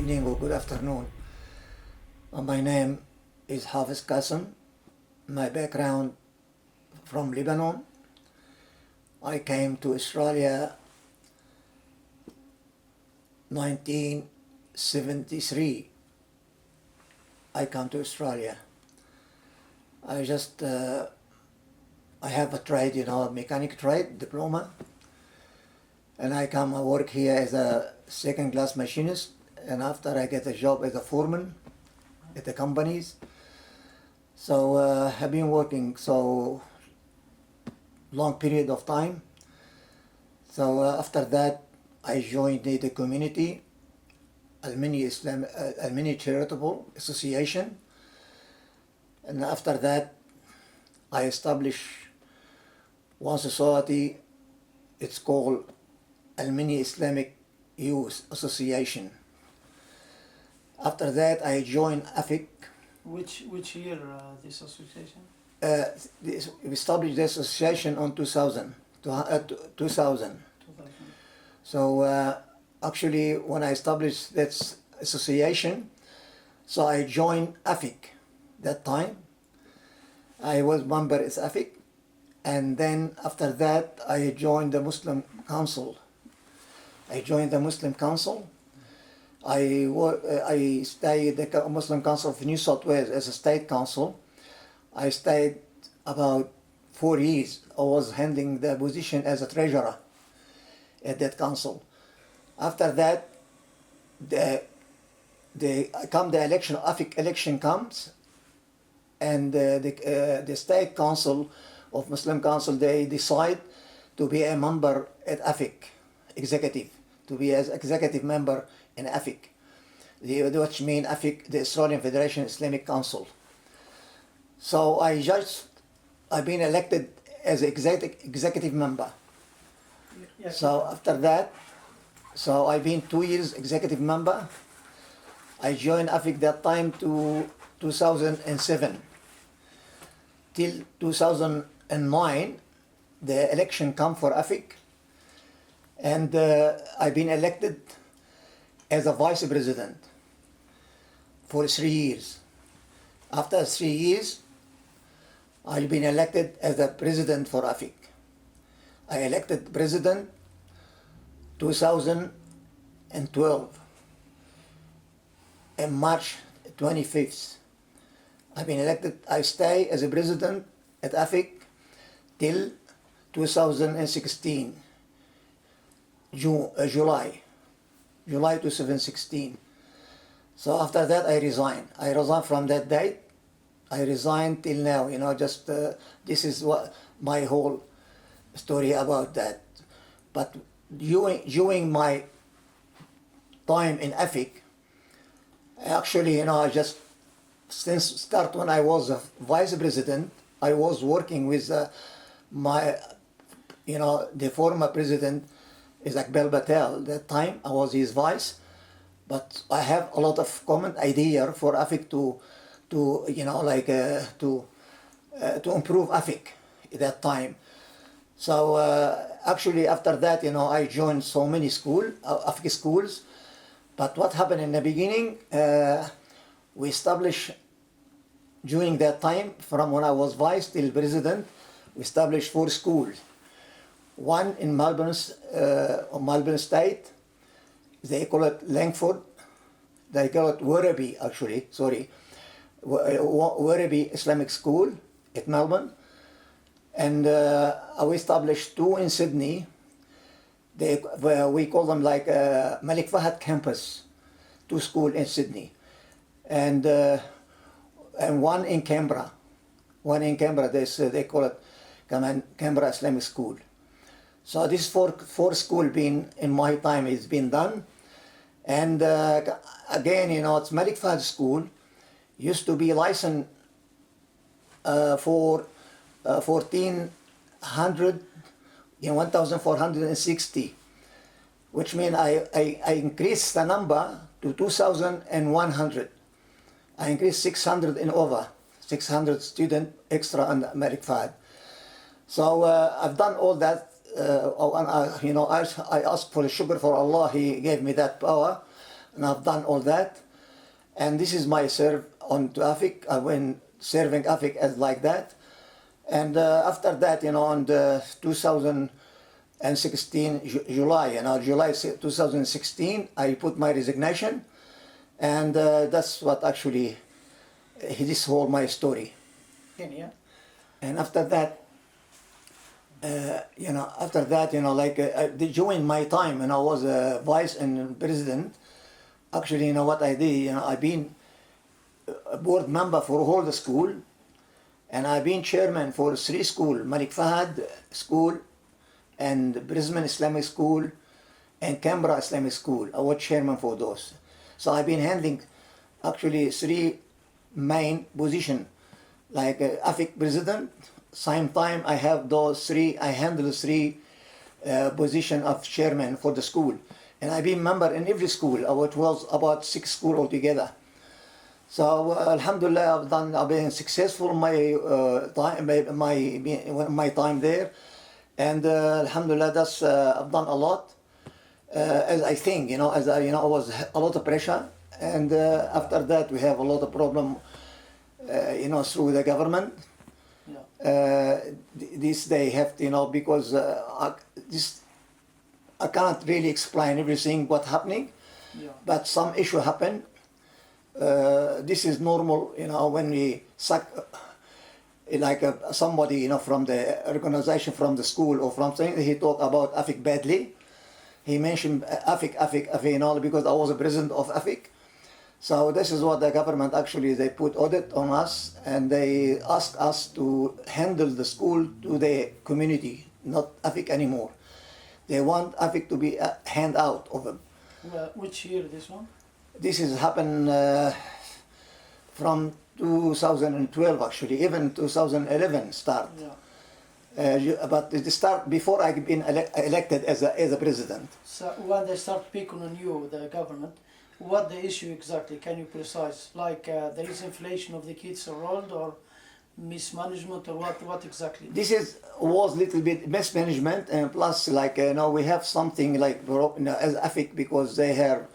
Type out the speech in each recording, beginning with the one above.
evening or good afternoon. My name is Hafez Kassem. My background from Lebanon. I came to Australia 1973. I come to Australia. I have a trade, mechanic trade diploma, and I come and work here as a second-class machinist, and after I get a job as a foreman at the companies. So I've been working so long period of time. So after that, I joined the community, Al-Mini Charitable Association, and after that, I established one society. It's called Al-Mini Islamic Youth Association. After that, I joined AFIC. Which year this association? We established this association on 2000. 2000. So actually, when I established that association, so I joined AFIC that time. I was member at AFIC, and then after that, I joined the Muslim Council. I stayed the Muslim Council of New South Wales as a state council. I stayed about 4 years. I was handling the position as a treasurer at that council. After that, the election, AFIC election comes, and the state council of Muslim Council, they decide to be a member at AFIC, executive, to be as executive member in AFIC, which means AFIC, the Australian Federation Islamic Council. So I've been elected as executive member. Yes. So after that, so I've been 2 years executive member. I joined AFIC that time to 2007. Till 2009, the election come for AFIC, and I've been elected as a vice president for 3 years. After 3 years, I've been elected as the president for AFIC. I elected president 2012 in March 25th. I've been elected. I stay as a president at AFIC till 2016, July 2016. So after that, I resigned. I resigned from that date. I resigned till now. This is what my whole story about that. But during my time in AFIC, actually, since start when I was a vice president, I was working with the former president is Akbel Patel. That time I was his vice, but I have a lot of common idea for AFIC to improve AFIC at that time. So actually after that, I joined so many AFIC schools. But what happened in the beginning, we established during that time, from when I was vice till president, we established 4 schools. One in Melbourne State, they call it Langford, they call it Werribee actually, Werribee Islamic School at Melbourne. And we established 2 in Sydney. We call them like Malik Fahad campus, 2 schools in Sydney, and one in Canberra. They call it Canberra Islamic School. So this four school been in my time is been done, and again it's Malik Fahad School used to be licensed for 1,460, which means I increased the number to 2,100. I increased 600 and over, 600 students extra on Malik Fahad. So I've done all that. I asked for the sugar for Allah. He gave me that power. and I've done all that. And this is my serve on to AFIC. I went serving AFIC as like that. And after that, on the 2016 July, July 2016, I put my resignation, and that's what actually this whole my story. Yeah. And after that, during my time, and I was a vice and president. Actually, what I did, I've been a board member for all the school, and I've been chairman for 3 schools: Malik Fahad School, and Brisbane Islamic School, and Canberra Islamic School. I was chairman for those. So I've been handling actually 3 main positions, like AFIC president. Same time I have those 3. I handle 3 position of chairman for the school. And I've been member in every school. It was about 6 schools altogether. So Alhamdulillah, I've been successful in my time there, and Alhamdulillah, that's I've done a lot. As I think, I was a lot of pressure, and after that we have a lot of problem, through the government. Yeah. This they have to, because I can't really explain everything what's happening, Yeah. but some issue happened. This is normal, when we suck, somebody, from the organization, from the school or from something, he talk about AFIC badly. He mentioned AFIC, because I was a president of AFIC. So this is what the government actually, they put audit on us, and they asked us to handle the school to the community, not AFIC anymore. They want AFIC to be a handout of them. Which year this one? This has happened from 2012 actually, even 2011 start. Yeah. But it start before I've been elected as a president. So when they start picking on you, the government, what the issue exactly? Can you precise? Like there is inflation of the kids enrolled, or mismanagement, or what exactly? This was little bit mismanagement, and plus we have something like as AFIC, because they have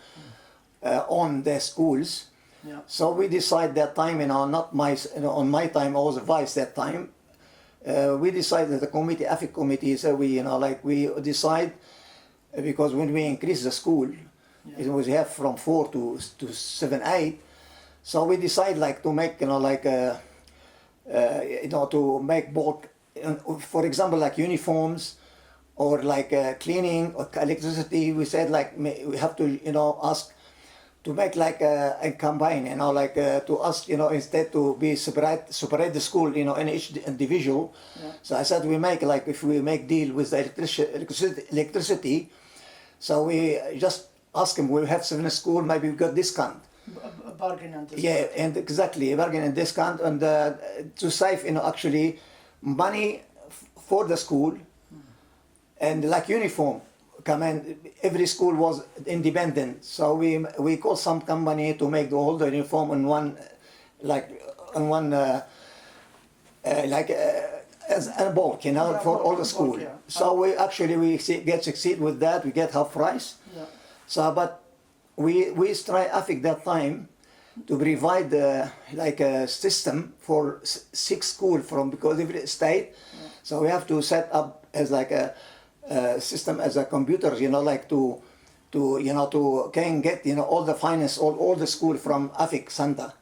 on their schools. Yeah. So we decide that time, not my, on my time I was a vice that time. We decided the committee, AFIC committee, so we decide, because when we increase the school, Yeah. it was have from 4 to 7, 8. So we decide to make to make bulk, for example, like uniforms, or cleaning or electricity. We said we have to ask to make a combine, to ask instead to be separate the school in each individual. Yeah. So I said we make if we make deal with the electricity, so we just ask them, we have 7 school, maybe we got discount. Bargain and discount. Yeah, and exactly, bargain and discount, and to save actually money for the school, and uniform. Every school was independent, so we call some company to make the whole uniform in one, as a bulk, for all the school. Bulk, yeah. So we get succeed with that. We get half price. Yeah. So, but we try AFIC that time to provide a system for 6 schools because every state. Yeah. So we have to set up as a system as a computer, to can get all the finance, all the school from AFIC center.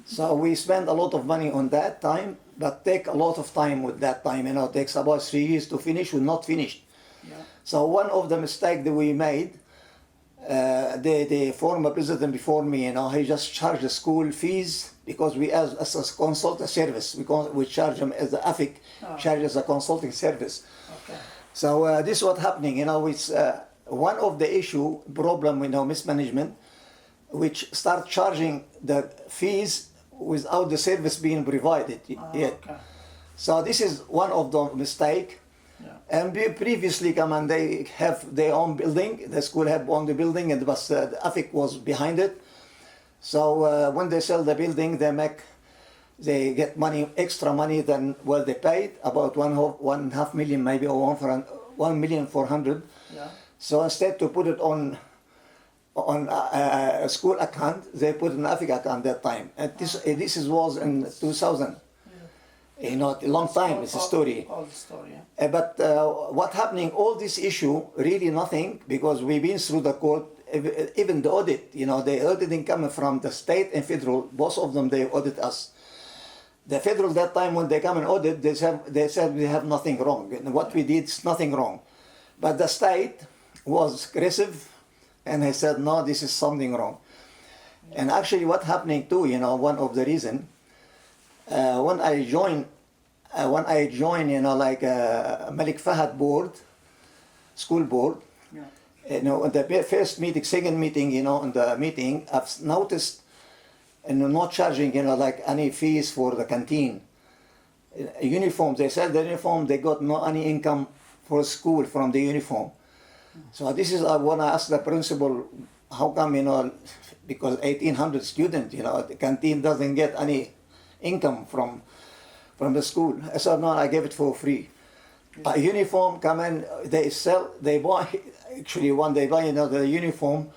So we spend a lot of money on that time, but take a lot of time with that time. It takes about 3 years to finish. We're not finished. Yeah. So one of the mistakes that we made, the former president before me, he just charged the school fees because we as a consulting service, we charge them as the AFIC charge as a consulting service. Okay. So this is what's happening. It's one of the problem mismanagement, which start charging the fees without the service being provided yet. Okay. So this is one of the mistake. Yeah. And previously, they have their own building. The school had owned the building, and the AFIC was behind it. So when they sell the building, they get extra money than what they paid, about 1.5 million maybe, or 1,400,000. Yeah. So instead to put it on on a school account, they put an AFIC account that time. And this was in 2000. You know, a long time, it's a story. Old story, yeah. But what happening, all this issue, really nothing, because we've been through the court, even the audit, you know, the auditing coming from the state and federal, both of them, they audit us. The federal, that time when they come and audit, they said we have nothing wrong. And what we did is nothing wrong. But the state was aggressive, and they said, no, this is something wrong. And actually what happening too, you know, one of the reason, when I joined, you know, like Malik Fahad board, school board, Yeah. you know, in the first meeting, second meeting, you know, in the meeting, I've noticed, and not charging, you know, like any fees for the canteen. Uniforms, they sell the uniform, they got no any income for school from the uniform. So this is when I asked the principal, how come, you know, because 1,800 students, you know, the canteen doesn't get any income from the school. I said, no, I gave it for free. A uniform come in, they buy, actually when they buy, you know, the uniform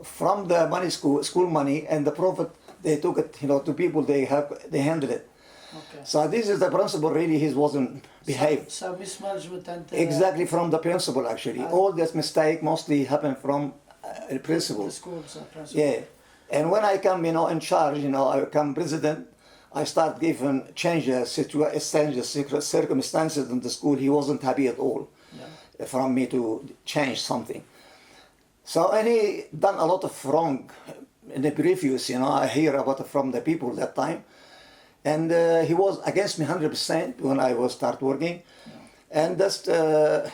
from the money school money, and the profit, they took it, you know, to people, they handle it. Okay. So this is the principal, really, he wasn't behaved. So mismanagement and... Exactly, from the principal, actually. All this mistake mostly happened from the principal. The schools and principal. Yeah. And when I come, you know, in charge, you know, I become president, I start giving circumstances in the school. He wasn't happy at all from me to change something. So, and he done a lot of wrong in the previous, you know, I hear about it from the people that time. And he was against me 100% when I was start working. And that's, I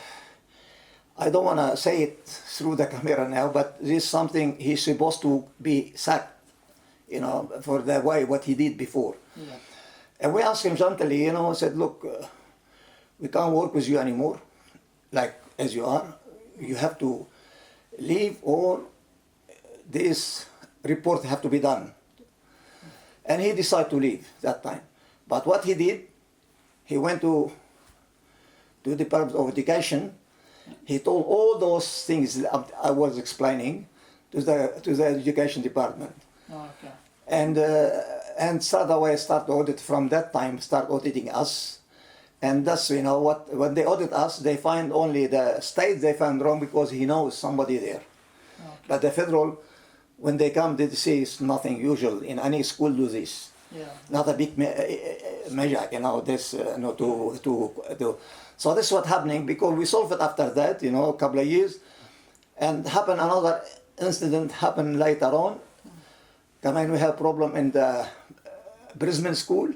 don't want to say it through the camera now, but this is something he's supposed to be sacked, you know, for the way what he did before. Yeah. And we asked him gently, you know, said, look, we can't work with you anymore, like as you are. You have to leave, or this report have to be done. And he decided to leave that time. But what he did, he went to the Department of Education. He told all those things that I was explaining to the Education Department. Oh, okay. And start audit from that time, start auditing us. And that's, you know, when they audit us, they find only the state they find wrong because he knows somebody there. Okay. But the federal, when they come, they say it's nothing usual. In any school do this. Yeah. Not a big measure, you know, this, you know, to. So this is what happening, because we solved it after that, you know, a couple of years. And happened another incident happened later on. Come in, we have problem in the Brisbane school.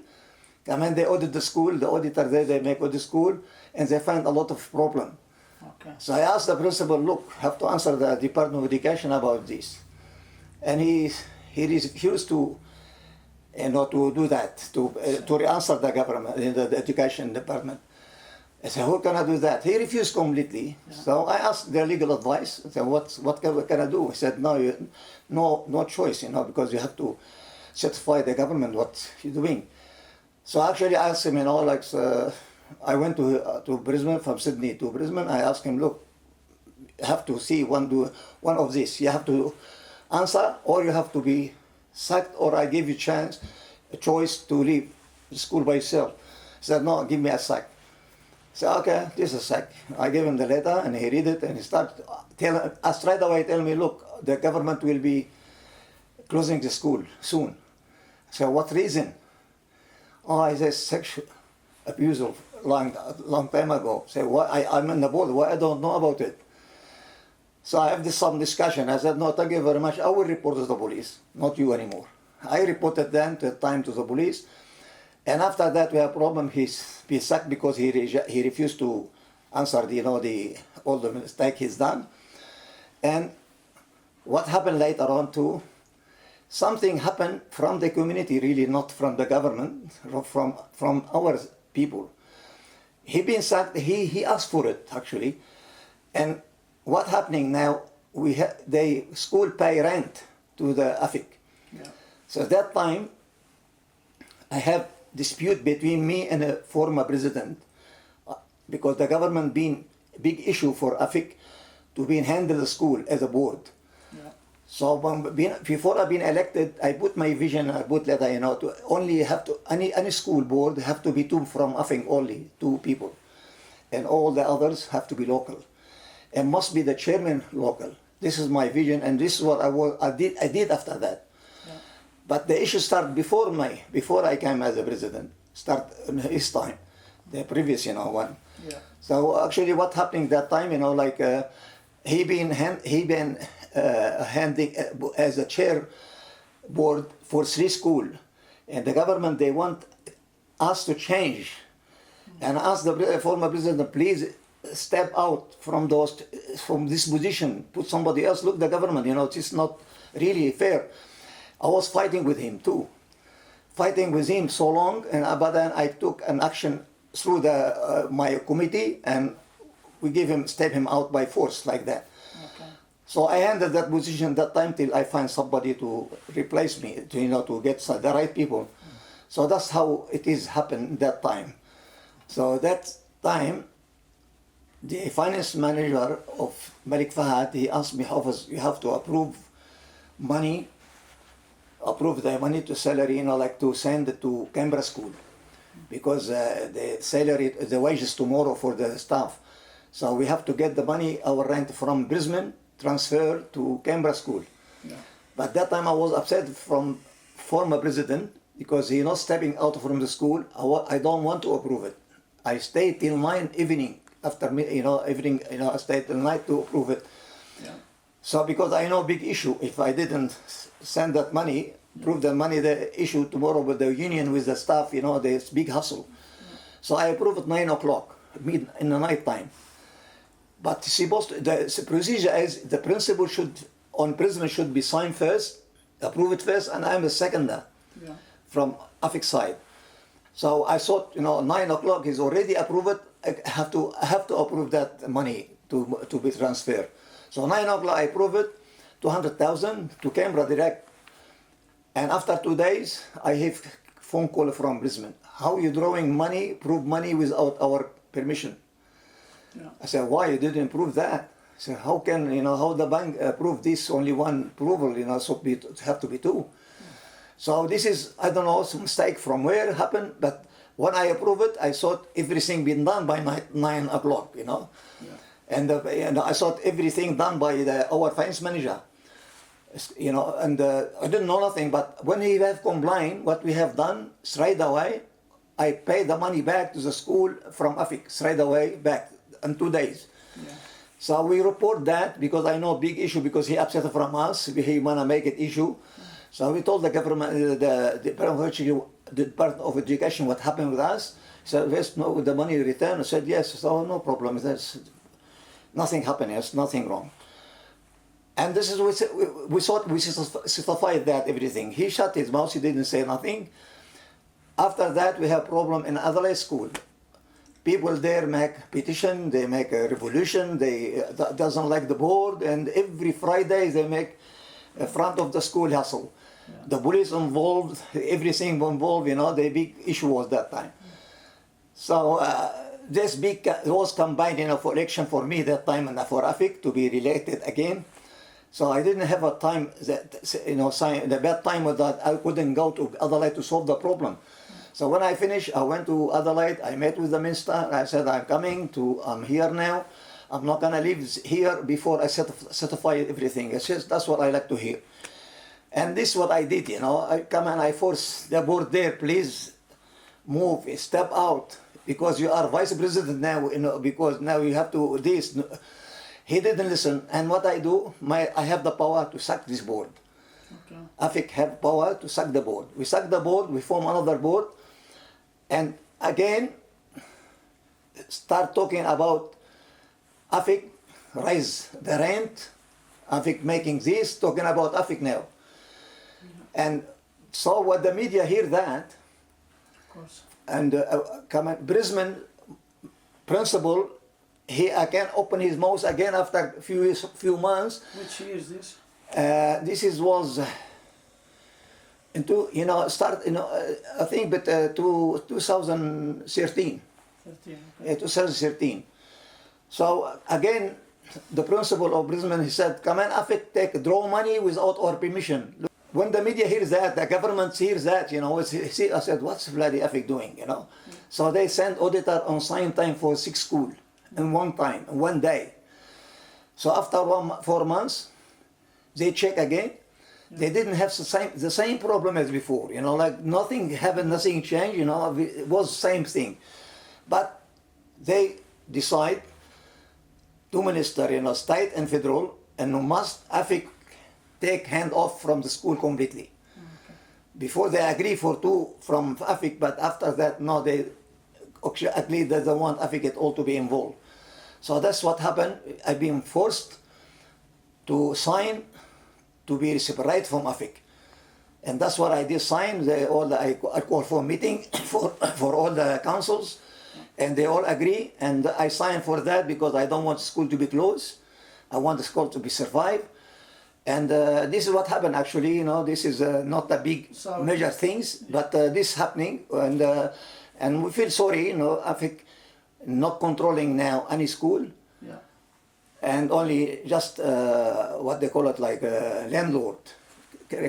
Come in, they audit the school, the auditor there, they make audit school, and they find a lot of problem. Okay. So I asked the principal, look, have to answer the Department of Education about this. And he refused to, you know, to do that, to answer the government, the education department. I said, how can I do that? He refused completely. Yeah. So I asked their legal advice. I said, what can I do? He said, no choice, you know, because you have to certify the government what you're doing. So actually I asked him, you know, like, I went to Brisbane, from Sydney to Brisbane. I asked him, look, you have to see one of this. You have to answer, or you have to be sacked, or I give you a choice to leave the school by yourself. He said, no, give me a sack. I said, okay, this is a sack. I gave him the letter, and he read it, and he started straight away tell me, look, the government will be closing the school soon. I said, what reason? Oh, I said, sexual abuse of long time ago. I said, why? I'm in the board, why I don't know about it? So I have some discussion. I said, no, thank you very much. I will report to the police, not you anymore. I reported then to the police. And after that, we have a problem. He's been sacked because he refused to answer all the mistake he's done. And what happened later on too, something happened from the community, really, not from the government, from our people. He been sacked, he asked for it, actually. And what happening now, the school pay rent to the AFIC. Yeah. So at that time, I have dispute between me and a former president, because the government been big issue for AFIC to be handle the school as a board. Yeah. So before I've been elected, I put my vision, I put letter, to only have to, any school board have to be two from AFIC only, 2 people. And all the others have to be local. And must be the chairman local. This is my vision, and this is what I did after that. Yeah. But the issue started before I came as a president, start in his time, the previous, one. Yeah. So actually what happened that time, he been handing as a chair board for 3 schools, and the government, they want us to change and ask the former president, please step out from this position, put somebody else. Look, the government, it's not really fair. I was fighting with him too, fighting with him so long, but then I took an action through my committee, and we step him out by force like that. Okay. So I handled that position that time till I find somebody to replace me, to get the right people. So that's how it is happened that time. So that time, the finance manager of Malik Fahad, he asked me, Hafez, you have to approve the money to salary, to send it to Canberra school, because the salary, the wages tomorrow for the staff. So we have to get the money, our rent from Brisbane, transfer to Canberra school. Yeah. But that time I was upset from former president, because he's not stepping out from the school. I don't want to approve it. I stayed till 9 evening after me, I stayed till night to approve it. Yeah. So because I know big issue, if I didn't send that money, prove the money, the issue tomorrow with the union, with the staff, there's big hustle. Yeah. So I approved at 9 o'clock, in the night time. But the procedure is the principal on president should be signed first, approve it first, and I'm the seconder from AFIC side. So I thought, 9 o'clock is already approved. I have to approve that money to be transferred. So 9 o'clock I approved it, 200,000 to Canberra direct. And after 2 days, I have phone call from Brisbane. How you drawing money, prove money without our permission? Yeah. I said, why you didn't prove that? I said, how can, how the bank approve this, only one approval, so it have to be 2. So this is, I don't know, some mistake from where it happened, but when I approved it, I thought everything been done by 9 o'clock, Yeah. And I thought everything done by our finance manager, and I didn't know nothing, but when he have complained, what we have done, straight away, I paid the money back to the school from AFIC, straight away back in 2 days. Yeah. So we report that, because I know big issue, because he upset from us, he wanna make it issue. So we told the government, the Department of Education, what happened with us. He said, yes, no, the money returned. I said, yes, so no problem. There's nothing happened, there's nothing wrong. And this is, we thought we certified that everything. He shut his mouth, he didn't say nothing. After that, we have problem in Adelaide school. People there make petition, they make a revolution, they doesn't like the board, and every Friday they make in front of the school hustle. Yeah. The police involved, everything involved, the big issue was that time. So this big was combined, for election for me that time and for AFIC to be re-elected again. So I didn't have a time that, the bad time was that I couldn't go to Adelaide to solve the problem. So when I finished, I went to Adelaide, I met with the minister, I said, I'm here now. I'm not gonna leave here before I certify everything. It's just, that's what I like to hear. And this is what I did, I come and I force the board there, please move, step out, because you are vice president now, because now you have to this. He didn't listen, and what I do, I have the power to sack this board. Okay. AFIC have power to sack the board. We sack the board, we form another board, and again, start talking about AFIC raise the rent, AFIC making this, talking about AFIC now. And so what the media hear that, of course. And Brisbane principal, he again opened his mouth again after few months. Which year is this? This was into I think, but to 2013. 13. Okay. 2013. So again, the principal of Brisbane, he said, come on, AFIC, draw money without our permission. When the media hears that, the government hears that, you know, I said, what's bloody AFIC doing, you know? So they sent auditor on sign time for 6 schools in one day. So after 4 months, they check again. They didn't have the same problem as before, you know, like nothing happened, nothing changed, you know, it was same thing. But they decide, 2 ministers, you know, state and federal, and must AFIC take hand off from the school completely. Okay. Before they agree for 2 from AFIC, but after that, no, they agreed that they want AFIC at all to be involved. So that's what happened. I've been forced to sign to be separate from AFIC. And that's what I did, sign. I called for a meeting for all the councils, and they all agree, and I signed for that because I don't want the school to be closed. I want the school to be survive. And this is what happened actually, you know, this is not a big major things, but this happening, and we feel sorry, you know, AFIC not controlling now any school, and only just what they call it, like landlord,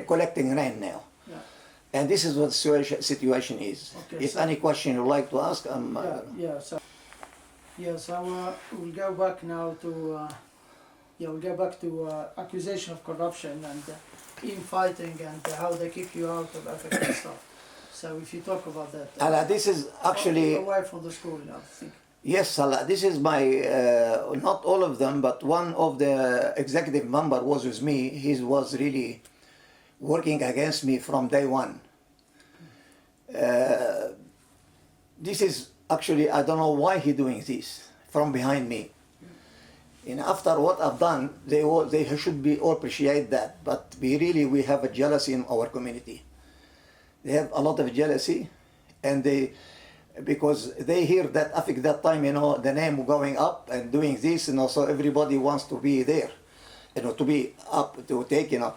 collecting rent now. Yeah. And this is what the situation is. Okay, if any question you'd like to ask, so we'll go back now to we'll go back to accusation of corruption and infighting and how they kick you out of AFIC and stuff. So if you talk about that. This is actually away from the school now, I think. Yes, Salah. This is my, not all of them, but one of the executive member was with me. He was really working against me from day one. This is actually, I don't know why he doing this from behind me. And after what I've done, they should be all appreciate that. But we have a jealousy in our community. They have a lot of jealousy, and because they hear that AFIC that time, you know, the name going up and doing this, you know, so everybody wants to be there, you know, to be up to take, you know.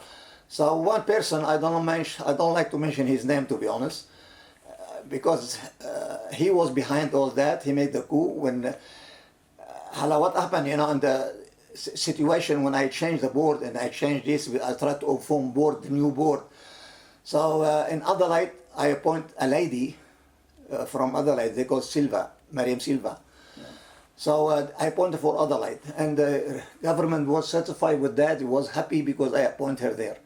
So one person, I don't like to mention his name, to be honest, because he was behind all that. He made the coup when, what happened, you know, in the situation when I changed the board and I changed this, I tried to form the new board. So in Adelaide, I appoint a lady from Adelaide, they call Mariam Silva. Yeah. So I appointed for Adelaide, and the government was satisfied with that. It was happy because I appointed her there.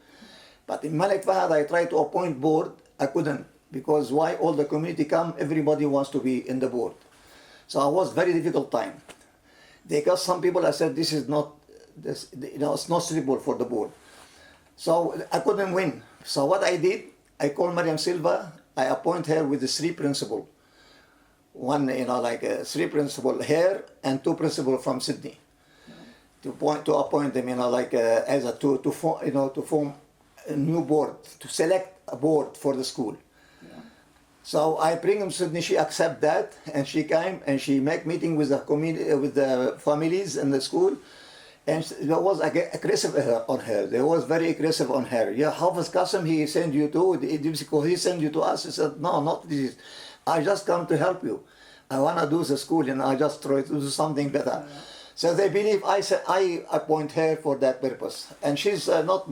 But in Malik Fahad, I tried to appoint board. I couldn't, because why? All the community come, everybody wants to be in the board. So it was very difficult time. Because some people, I said, this is not, you know, it's not suitable for the board. So I couldn't win. So what I did, I called Mariam Silva. I appoint her with the 3 principal. One, you know, like 3 principal here and 2 principal from Sydney. To appoint them, you know, like as a to form a new board, to select a board for the school. Yeah. So I bring them to Sydney. She accept that, and she came and she make meeting with the community, with the families in the school. And there was aggressive on her. They was very aggressive on her. Yeah, Hafez Kassem, he sent you to, he sent you to us. He said, no, not this. I just come to help you. I want to do the school, and I just try to do something better. Yeah. So they believe I appoint her for that purpose. And she's not,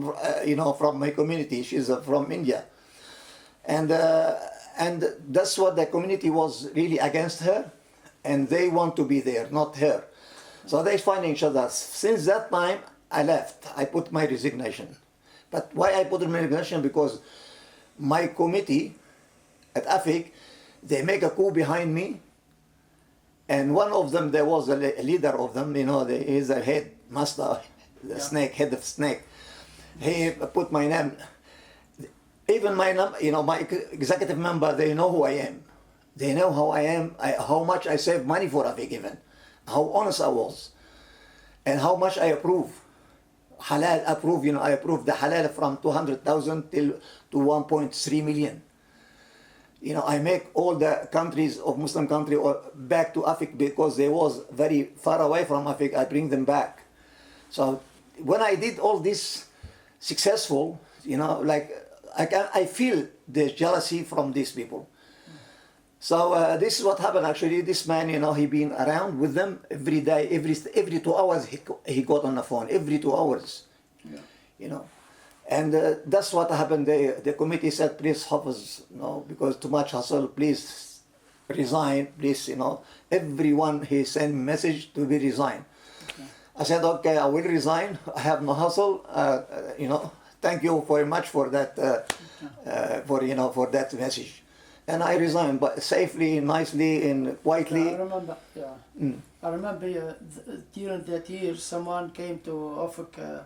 you know, from my community. She's from India. And that's what the community was really against her. And they want to be there, not her. So they find each other. Since that time, I left. I put my resignation. But why I put my resignation? Because my committee at AFIC, they make a coup behind me. And one of them, there was a leader of them, you know, he's a head master, the snake, head of snake. He put my name. Even my name, you know, my executive member, they know who I am. They know how I am, how much I save money for AFIC even. How honest I was, and how much I approve. Halal approve, you know, I approve the halal from 200,000 till to 1.3 million. You know, I make all the countries of Muslim country back to AFIC because they was very far away from AFIC. I bring them back. So when I did all this successful, you know, like I feel the jealousy from these people. So this is what happened actually. This man, he been around with them every day, every 2 hours he got on the phone, every 2 hours, Yeah. And that's what happened. The committee said, please, Hafez, because too much hassle, please resign, please, Everyone, he sent message to be resigned. Okay. I said, okay, I will resign. I have no hassle. Thank you very much for that, for that message. And I resigned, but safely, nicely, and quietly. Yeah, I remember. Yeah. I remember during that year, someone came to AFIC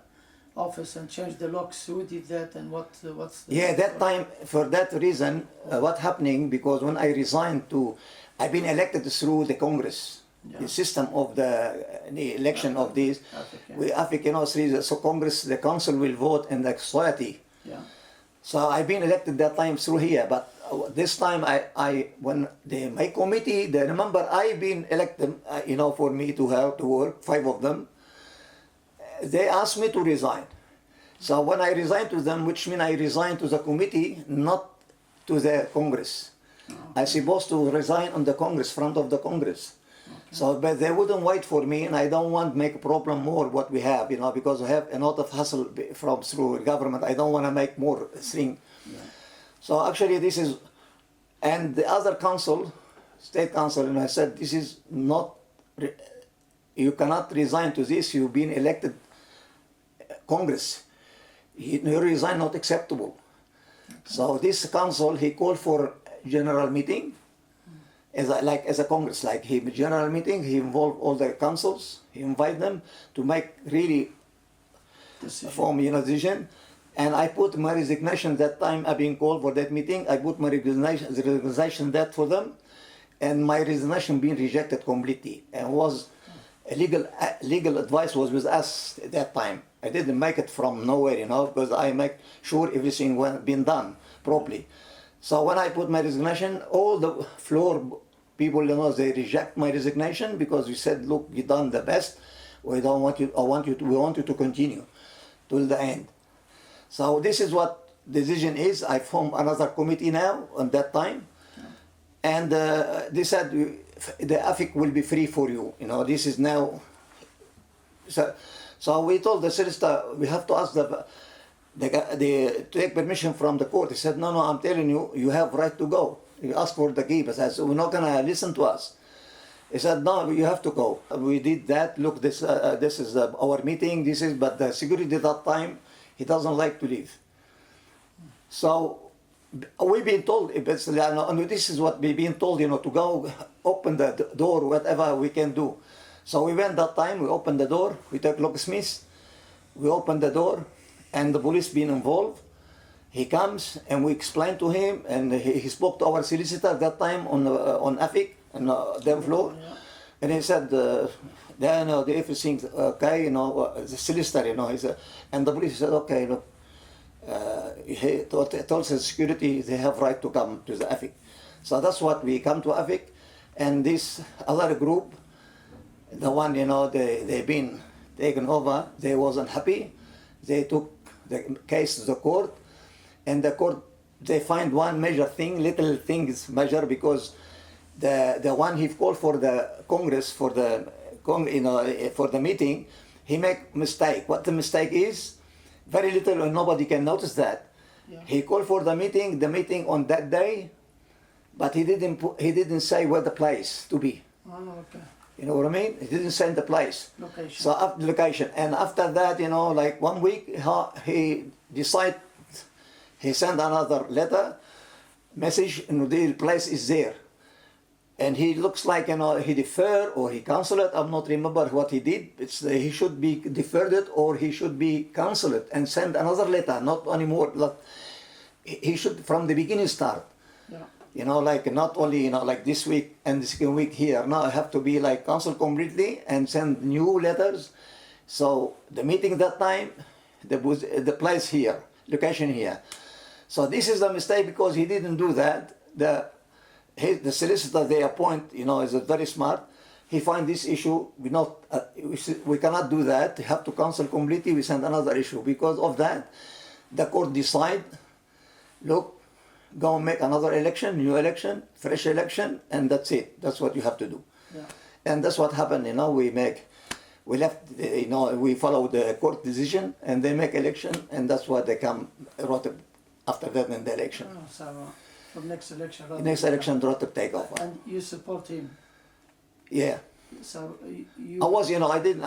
office and changed the locks. Who did that, and what's the? Yeah, that time, for that reason, what happening, because when I resigned I've been elected through the Congress, the system of the election of these. AFIC, so Congress, the council will vote in the society. Yeah. So I've been elected that time through here, but this time when my committee, remember I've been elected, for me to have to work, 5 of them. They asked me to resign. So when I resigned to them, which means I resigned to the committee, not to the Congress. I'm supposed to resign on the Congress, front of the Congress. So, but they wouldn't wait for me, and I don't want to make a problem more what we have, because we have a lot of hassle through government. I don't want to make more thing. Yeah. So actually this is, and the other council, state council, I said, this is not, you cannot resign to this, you've been elected Congress. You resign, not acceptable. Okay. So this council, he called for general meeting, as a Congress, general meeting, he involved all the councils, he invite them to make really form, decision. And I put my resignation that time. I've been called for that meeting. I put my resignation that for them, and my resignation being rejected completely. And was legal advice was with us at that time. I didn't make it from nowhere, because I make sure everything been done properly. So when I put my resignation, all the floor people, they reject my resignation because we said, look, you done the best. We don't want you. We want you to continue till the end. So this is what decision is. I formed another committee now on that time, and they said the AFIC will be free for you. This is now. So we told the solicitor we have to ask to take permission from the court. He said, no, I'm telling you, you have right to go. You ask for the key. But I said, we're not gonna listen to us. He said, no, you have to go. We did that. Look, this is our meeting. But the security at that time, he doesn't like to leave. So we've been told, this is what we've been told, to go open the door, whatever we can do. So we went that time, we opened the door, we took locksmiths, we opened the door, and the police been involved. He comes and we explained to him, and he spoke to our solicitor that time on AFIC, on their floor, and he said, everything's okay, the solicitor, he said, and the police said, okay, look, he told the security they have right to come to the AFIC. So that's what we come to AFIC, and this other group, the one, they've been taken over, they wasn't happy. They took the case to the court, and the court, they find one major thing, little things measure, because the one he called for the Congress, for the meeting, he make mistake. What the mistake is, very little, and nobody can notice that. Yeah. He called for the meeting on that day, but he didn't say where the place to be. Oh, okay. You know what I mean? He didn't send the place. Location. So after location, and after that, 1 week, he decided, he sent another letter, message, the place is there. And he looks like, he deferred or he canceled it. I'm not remember what he did. He should be deferred it or he should be canceled it and send another letter, not anymore. He should from the beginning start. Yeah. Not only, like this week and the second week here. Now I have to be cancel completely and send new letters. So the meeting that time, the place here, location here. So this is the mistake because he didn't do that. The solicitor they appoint, is very smart. He find this issue, we cannot do that. We have to cancel completely. We send another issue. Because of that, the court decide, look, go and make another election, new election, fresh election, and that's it. That's what you have to do. Yeah. And that's what happened, we left, we followed the court decision, and they make election, and that's what they Rotib after that in the election. Oh, so for next election. Next election, Rotib take over. And you support him. Yeah. So you. I was, I didn't,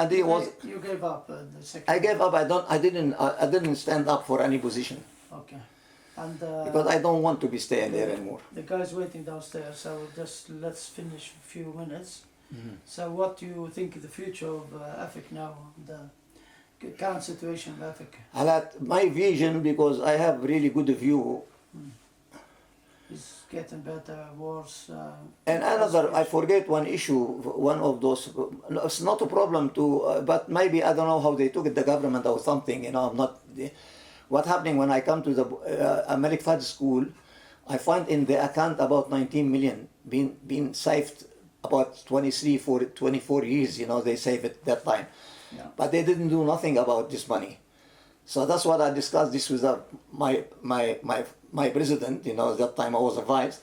You gave up the second. I gave up. I didn't stand up for any position. Okay. And Because I don't want to be staying there anymore. the guy's waiting downstairs, so just let's finish a few minutes. Mm-hmm. So what do you think of the future of AFIC now, the current situation of AFIC? My vision, because I have really good view. It's getting better, worse. And another, I forget one issue, one of those, it's not a problem but maybe I don't know how they took it, the government or something, I'm not, what happening when I come to the Malik Fahd school, I find in the account about 19 million being saved about 24 years, they saved it that time. Yeah. But they didn't do nothing about this money. So that's what I discussed this with my president, that time I was a vice.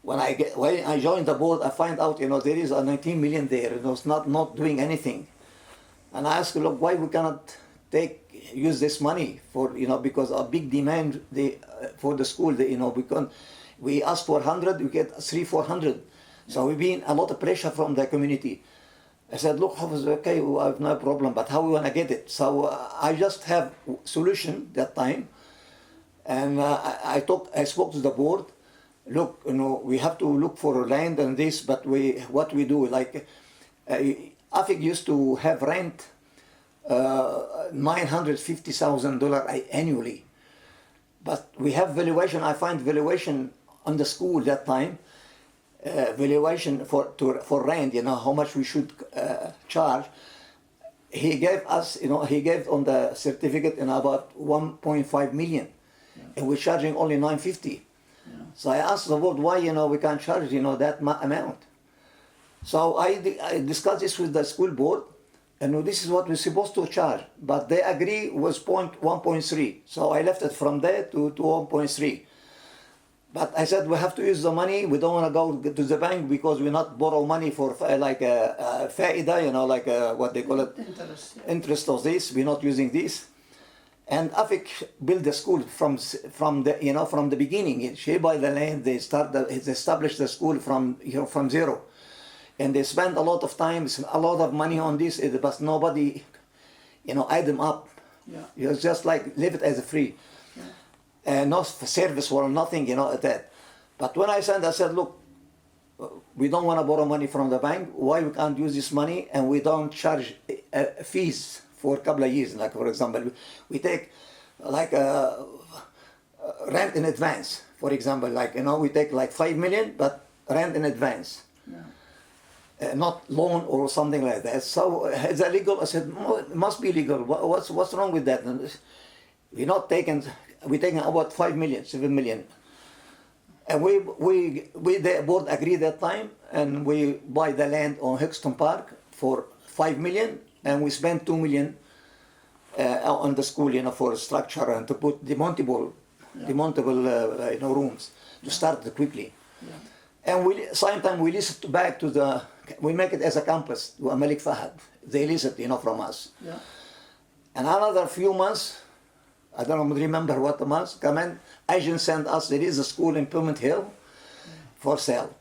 When I joined the board, I find out, there is a 19 million there, it's not doing anything. And I asked, look, why we cannot use this money for, because a big demand for the school, we ask for 100, we get 300-400. So we've been a lot of pressure from the community. I said, look, Hafez, okay, we have no problem, but how we want to get it? So I just have solution that time. And I spoke to the board. Look, we have to look for land and this, but what we do, like AFIC used to have rent $950,000 annually. But we have valuation, I find valuation on the school that time, valuation for rent, how much we should charge. He gave us, he gave on the certificate about 1.5 million. Yeah. And we're charging only 950. Yeah. So I asked the board why, we can't charge, that amount. So I discussed this with the school board, and this is what we're supposed to charge. But they agree was 1.3. So I left it from there to 1.3. But I said, we have to use the money. We don't want to go to the bank because we not borrow money for faida, what they call it, Interest. Yeah. interest of this. We're not using this. And AFIC built the school from the beginning. She buy the land. They established the school from zero, and they spend a lot of time, a lot of money on this. But nobody, add them up. Yeah. It's just like leave it as a free. No service or nothing, that. But when I said, look, we don't want to borrow money from the bank. Why we can't use this money and we don't charge fees for a couple of years? Like, for example, we take rent in advance. For example, we take 5 million, but rent in advance. Yeah. Not loan or something like that. So is that legal? I said, no, it must be legal. What's wrong with that? And we're taking about 5 million, 7 million. And the board agreed that time, and we buy the land on Hoxton Park for 5 million, and we spend 2 million on the school, for structure and to put demountable rooms to start quickly. Yeah. And sometimes we lease it back we make it as a campus to Malik Fahd. They lease it, from us. Yeah. And another few months, I don't remember what the months, come in, agent sent us, there is a school in Plymouth Hill for sale,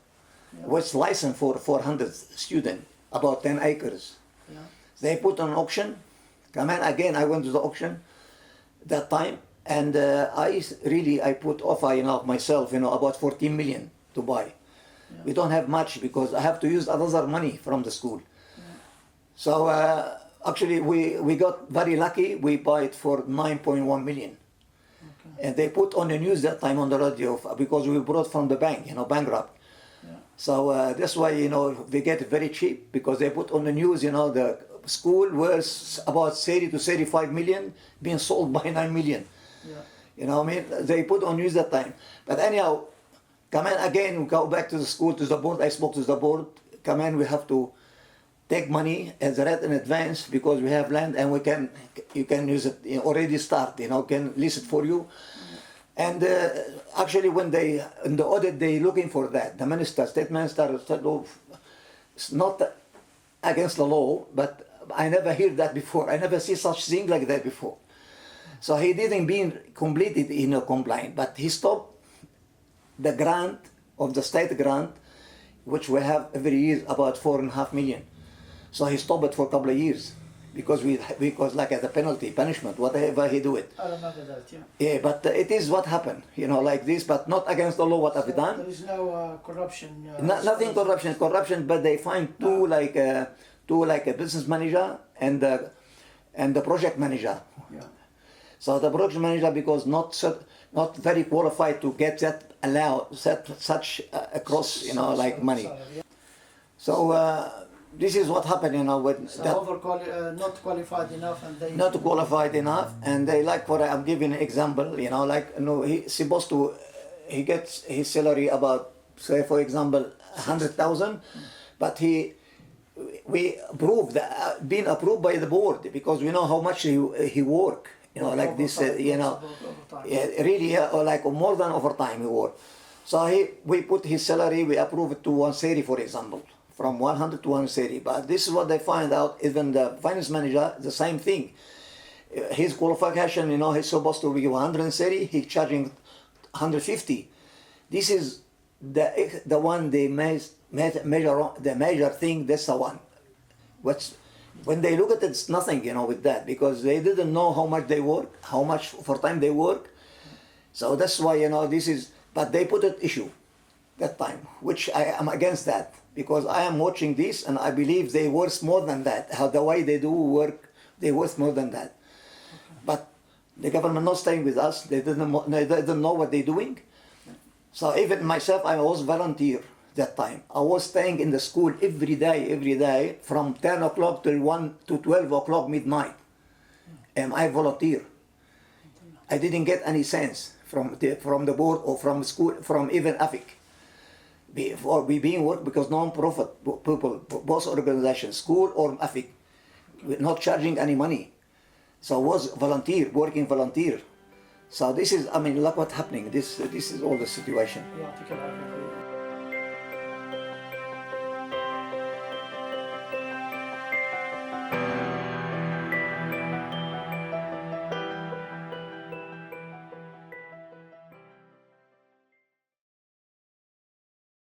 which licensed for 400 students, about 10 acres. Yeah. They put on auction, come in again, I went to the auction that time, and I put offer, myself, about 14 million to buy. Yeah. We don't have much because I have to use other money from the school. Yeah. So actually we got very lucky, we buy it for 9.1 million. Okay. And they put on the news that time on the radio because we brought from the bank, bankrupt. Yeah. So that's why, they get it very cheap because they put on the news, the school was about 30 to 35 million being sold by 9 million. Yeah. They put on news that time. But anyhow, come in again, we go back to the school, to the board. I spoke to the board, come in, we have to take money as rent in advance because we have land and you can use it, already start, can lease it for you. And actually, when they in the audit, they looking for that. The minister, state minister, said, "Oh, it's not against the law," but I never heard that before. I never see such thing like that before. So he didn't be completed in a complaint, but he stopped the grant of the state grant, which we have every year about 4.5 million. So he stopped it for a couple of years because like as a penalty, punishment, whatever he do it. I remember that, yeah. Yeah, but it is what happened, like this, but not against the law. What have we done? There is no corruption. Nothing corruption, but they find two like a business manager and the project manager. Yeah. So the project manager, because not very qualified to get that such across like money. Salary, yeah. So this is what happened, with So that. not qualified enough, and they Not qualified enough, and they I'm giving an example, he's supposed to, he gets his salary about, say for example, 100,000, but we approved that, been approved by the board, because we know how much he work, like this, really, or like more than overtime he work. So we put his salary, we approve it to 130, for example, from 100 to 130. But this is what they find out, even the finance manager, the same thing. His qualification, he's supposed to be 130, he's charging 150. This is the one they measure, the major thing, that's the one. When they look at it, it's nothing, with that, because they didn't know how much they work, how much for time they work. So that's why, this is, but they put an issue that time, which I am against that, because I am watching this and I believe they worth more than that. How the way they do work, they worth more than that. But the government not staying with us, they didn't know what they're doing. So even myself, I was volunteer that time. I was staying in the school every day, from 10 o'clock till 1 to 12 o'clock midnight. And I volunteer. I didn't get any cents from the board or from school, from even AFIC. We being work because non-profit people, both organizations, school or AFIC, we're not charging any money. So I was working volunteer. So this is, look what's happening. This is all the situation. Yeah,